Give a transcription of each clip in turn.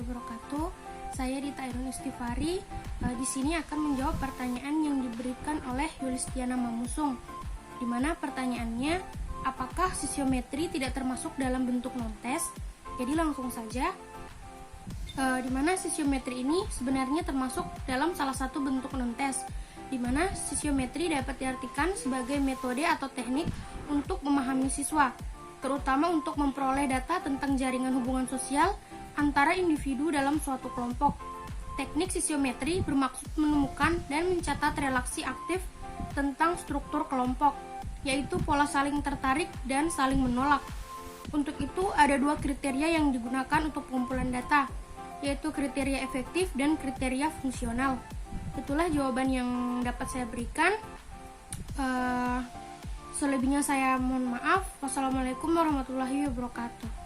wabarakatuh. Saya Dita Irun Istifari. Di sini akan menjawab pertanyaan yang diberikan oleh Yulistiana Mamusung. Di mana pertanyaannya, apakah sisiometri tidak termasuk dalam bentuk non-tes? Jadi langsung saja. Di mana sisiometri ini sebenarnya termasuk dalam salah satu bentuk non-tes, di mana sisiometri dapat diartikan sebagai metode atau teknik untuk memahami siswa, terutama untuk memperoleh data tentang jaringan hubungan sosial antara individu dalam suatu kelompok. Teknik sisiometri bermaksud menemukan dan mencatat relasi aktif tentang struktur kelompok, yaitu pola saling tertarik dan saling menolak. Untuk itu, ada dua kriteria yang digunakan untuk pengumpulan data, yaitu kriteria efektif dan kriteria fungsional. Itulah jawaban yang dapat saya berikan. Selebihnya saya mohon maaf. Wassalamualaikum warahmatullahi wabarakatuh.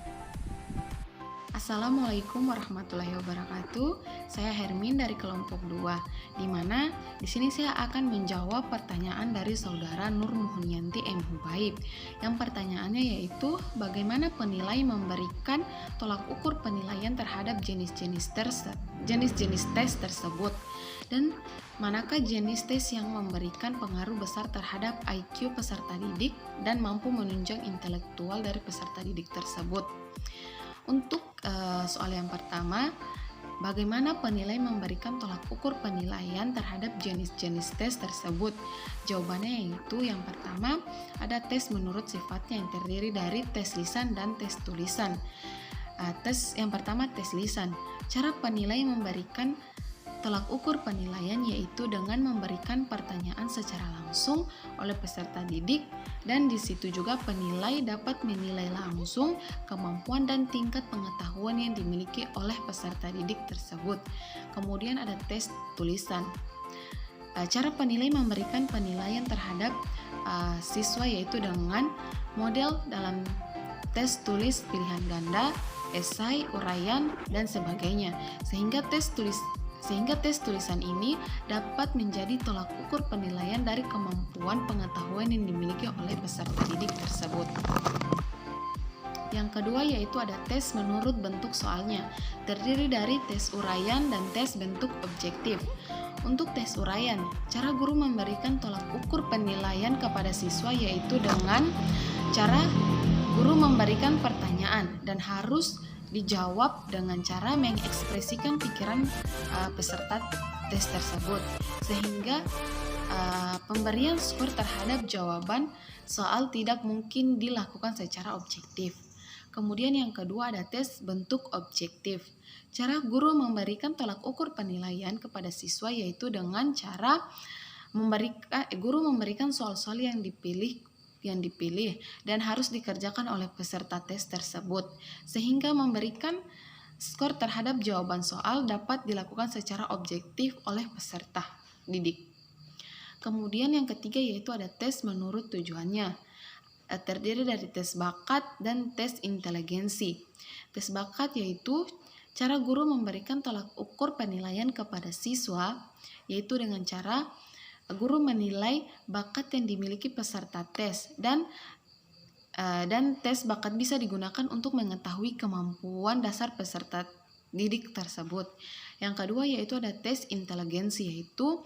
Assalamualaikum warahmatullahi wabarakatuh. Saya Hermin dari kelompok 2, di mana di sini saya akan menjawab pertanyaan dari saudara Nur Muhunianti M. Hubaib. Yang pertanyaannya yaitu, bagaimana penilai memberikan tolak ukur penilaian terhadap jenis-jenis tes tersebut, dan manakah jenis tes yang memberikan pengaruh besar terhadap IQ peserta didik dan mampu menunjang intelektual dari peserta didik tersebut. Untuk soal yang pertama, bagaimana penilai memberikan tolak ukur penilaian terhadap jenis-jenis tes tersebut? Jawabannya yaitu yang pertama, ada tes menurut sifatnya yang terdiri dari tes lisan dan tes tulisan. Yang pertama, tes lisan. Cara penilai memberikan tolak ukur penilaian yaitu dengan memberikan pertanyaan secara langsung oleh peserta didik, dan di situ juga penilai dapat menilai langsung kemampuan dan tingkat pengetahuan yang dimiliki oleh peserta didik tersebut. Kemudian ada tes tulisan. Cara penilai memberikan penilaian terhadap siswa yaitu dengan model dalam tes tulis pilihan ganda, esai, uraian, dan sebagainya, sehingga tes tulisan ini dapat menjadi tolak ukur penilaian dari kemampuan pengetahuan yang dimiliki oleh peserta didik tersebut. Yang kedua yaitu ada tes menurut bentuk soalnya, terdiri dari tes uraian dan tes bentuk objektif. Untuk tes uraian, cara guru memberikan tolak ukur penilaian kepada siswa yaitu dengan cara guru memberikan pertanyaan dan harus dijawab dengan cara mengekspresikan pikiran peserta tes tersebut, sehingga pemberian skor terhadap jawaban soal tidak mungkin dilakukan secara objektif. Kemudian yang kedua ada tes bentuk objektif. Cara guru memberikan tolak ukur penilaian kepada siswa yaitu dengan cara guru memberikan soal-soal yang dipilih dan harus dikerjakan oleh peserta tes tersebut, sehingga memberikan skor terhadap jawaban soal dapat dilakukan secara objektif oleh peserta didik. Kemudian yang ketiga yaitu ada tes menurut tujuannya, terdiri dari tes bakat dan tes inteligensi. Tes bakat yaitu cara guru memberikan tolak ukur penilaian kepada siswa yaitu dengan cara guru menilai bakat yang dimiliki peserta tes, dan tes bakat bisa digunakan untuk mengetahui kemampuan dasar peserta didik tersebut. Yang kedua yaitu ada tes inteligensi, yaitu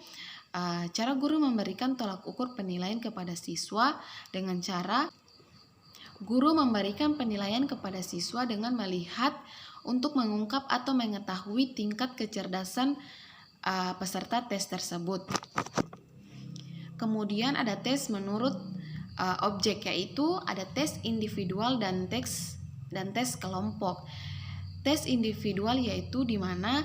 cara guru memberikan tolak ukur penilaian kepada siswa dengan cara guru memberikan penilaian kepada siswa dengan melihat untuk mengungkap atau mengetahui tingkat kecerdasan peserta tes tersebut. Kemudian ada tes menurut objek, yaitu ada tes individual dan tes kelompok. Tes individual yaitu di mana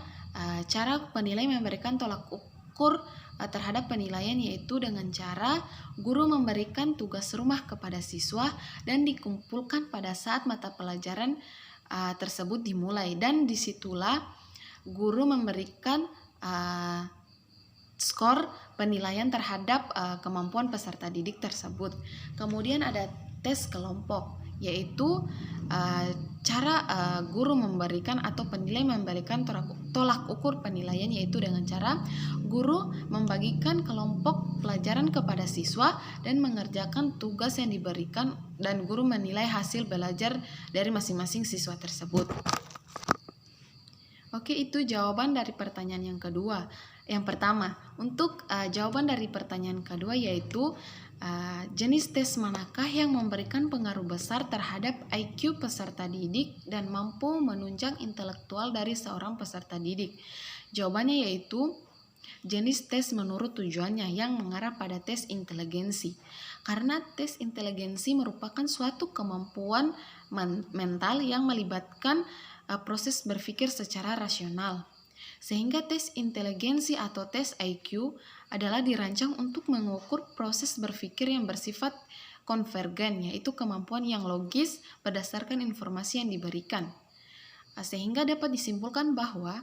cara penilai memberikan tolak ukur terhadap penilaian yaitu dengan cara guru memberikan tugas rumah kepada siswa dan dikumpulkan pada saat mata pelajaran tersebut dimulai, dan disitulah guru memberikan skor penilaian terhadap kemampuan peserta didik tersebut. Kemudian ada tes kelompok, yaitu cara guru memberikan atau penilai memberikan tolak ukur penilaian yaitu dengan cara guru membagikan kelompok pelajaran kepada siswa dan mengerjakan tugas yang diberikan, dan guru menilai hasil belajar dari masing-masing siswa tersebut. Oke, itu jawaban dari pertanyaan yang kedua. Yang pertama, untuk jawaban dari pertanyaan kedua yaitu jenis tes manakah yang memberikan pengaruh besar terhadap IQ peserta didik dan mampu menunjang intelektual dari seorang peserta didik? Jawabannya yaitu jenis tes menurut tujuannya yang mengarah pada tes inteligensi. Karena tes inteligensi merupakan suatu kemampuan mental yang melibatkan proses berpikir secara rasional. Sehingga tes inteligensi atau tes IQ adalah dirancang untuk mengukur proses berpikir yang bersifat konvergen, yaitu kemampuan yang logis berdasarkan informasi yang diberikan. Sehingga dapat disimpulkan bahwa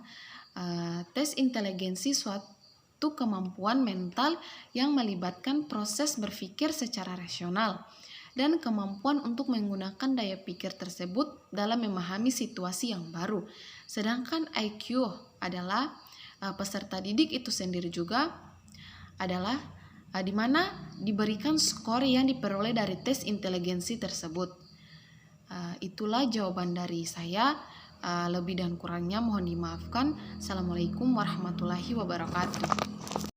tes inteligensi suatu kemampuan mental yang melibatkan proses berpikir secara rasional dan kemampuan untuk menggunakan daya pikir tersebut dalam memahami situasi yang baru. Sedangkan IQ adalah peserta didik itu sendiri juga adalah di mana diberikan skor yang diperoleh dari tes inteligensi tersebut. Itulah jawaban dari saya. Lebih dan kurangnya mohon dimaafkan. Assalamualaikum warahmatullahi wabarakatuh.